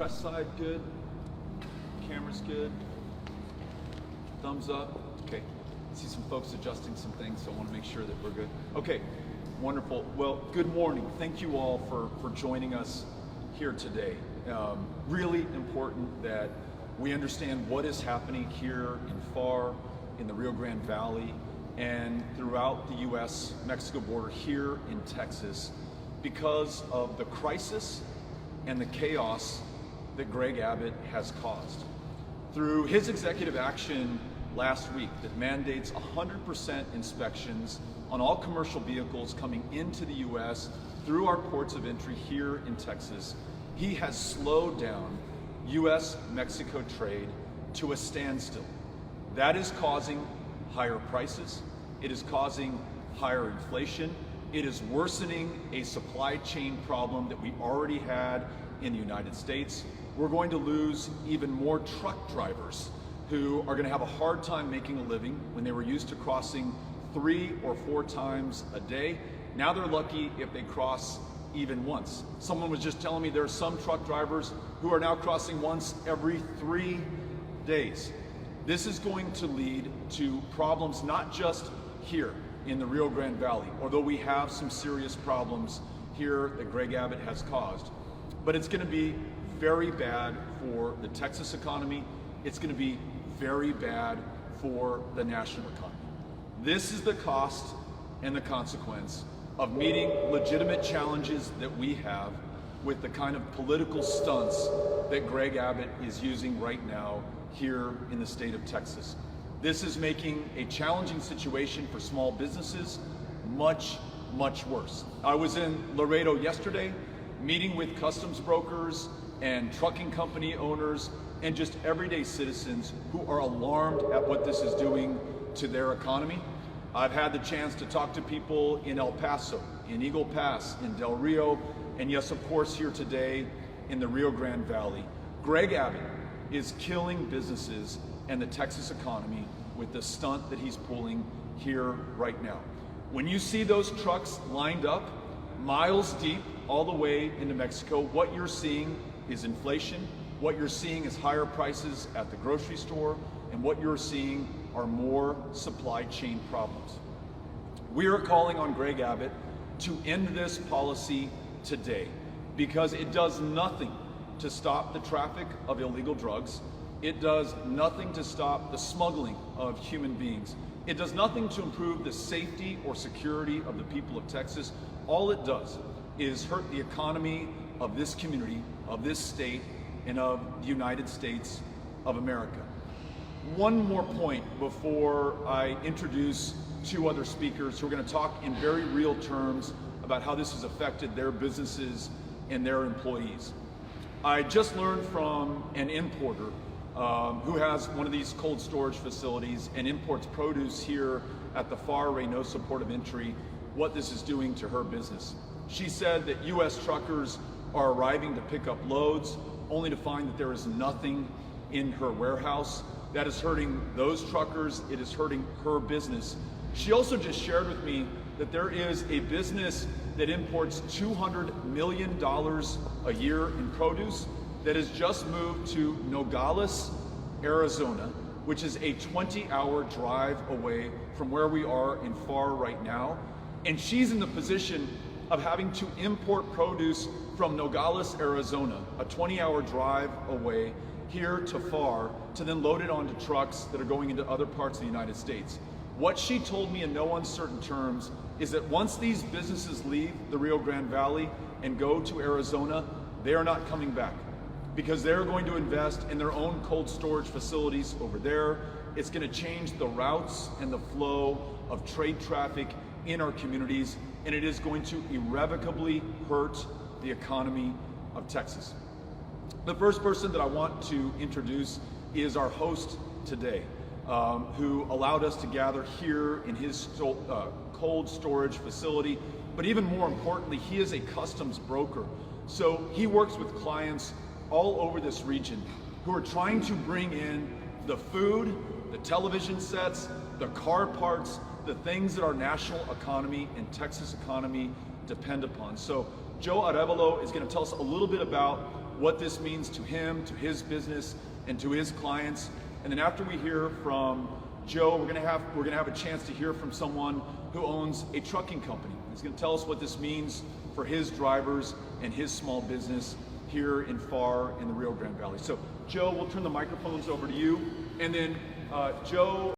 West side good? Camera's good? Thumbs up? Okay. I see some folks adjusting some things, so I want to make sure that we're good. Okay, wonderful. Well, good morning. Thank you all for joining us here today. Really important that we understand what is happening here in FAR, in the Rio Grande Valley, and throughout the U.S.-Mexico border here in Texas because of the crisis and the chaos that Greg Abbott has caused. Through his executive action last week that mandates 100% inspections on all commercial vehicles coming into the U.S. through our ports of entry here in Texas, he has slowed down U.S.-Mexico trade to a standstill. That is causing higher prices. It is causing higher inflation. It is worsening a supply chain problem that we already had in the United States. We're going to lose even more truck drivers who are going to have a hard time making a living when they were used to crossing 3 or 4 times a day. Now they're lucky if they cross even once. Someone was just telling me there are some truck drivers who are now crossing once every 3 days. This is going to lead to problems not just here in the Rio Grande Valley, although we have some serious problems here that Greg Abbott has caused, but it's going to be very bad for the Texas economy. It's going to be very bad for the national economy. This is the cost and the consequence of meeting legitimate challenges that we have with the kind of political stunts that Greg Abbott is using right now here in the state of Texas. This is making a challenging situation for small businesses much, much worse. I was in Laredo yesterday meeting with customs brokers and trucking company owners and just everyday citizens who are alarmed at what this is doing to their economy. I've had the chance to talk to people in El Paso, in Eagle Pass, in Del Rio, and yes, of course, here today in the Rio Grande Valley. Greg Abbott is killing businesses and the Texas economy with the stunt that he's pulling here right now. When you see those trucks lined up, miles deep, all the way into Mexico, what you're seeing is inflation, what you're seeing is higher prices at the grocery store, and what you're seeing are more supply chain problems. We are calling on Greg Abbott to end this policy today because it does nothing to stop the traffic of illegal drugs. It does nothing to stop the smuggling of human beings. It does nothing to improve the safety or security of the people of Texas. All it does is hurt the economy of this community, of this state, and of the United States of America. One more point before I introduce 2 other speakers who are going to talk in very real terms about how this has affected their businesses and their employees. I just learned from an importer who has one of these cold storage facilities and imports produce here at the FAR Reynosa Port of Entry, what this is doing to her business. She said that U.S. truckers are arriving to pick up loads only to find that there is nothing in her warehouse. That is hurting those truckers. It is hurting her business. She also just shared with me that there is a business that imports $200 million a year in produce that has just moved to Nogales, Arizona, which is a 20-hour drive away from where we are in FAR right now. And she's in the position of having to import produce from Nogales, Arizona, a 20-hour drive away here to FAR, to then load it onto trucks that are going into other parts of the United States. What she told me in no uncertain terms is that once these businesses leave the Rio Grande Valley and go to Arizona, they are not coming back because they're going to invest in their own cold storage facilities over there. It's going to change the routes and the flow of trade traffic in our communities, and it is going to irrevocably hurt the economy of Texas. The first person that I want to introduce is our host today, who allowed us to gather here in his cold storage facility. But even more importantly, he is a customs broker. So he works with clients all over this region who are trying to bring in the food, the television sets, the car parts, the things that our national economy and Texas economy depend upon. So Joe Arevalo is going to tell us a little bit about what this means to him, to his business, and to his clients. And then after we hear from Joe, we're gonna have a chance to hear from someone who owns a trucking company. He's gonna tell us what this means for his drivers and his small business here in Pharr in the Rio Grande Valley. So Joe, we'll turn the microphones over to you. And then Joe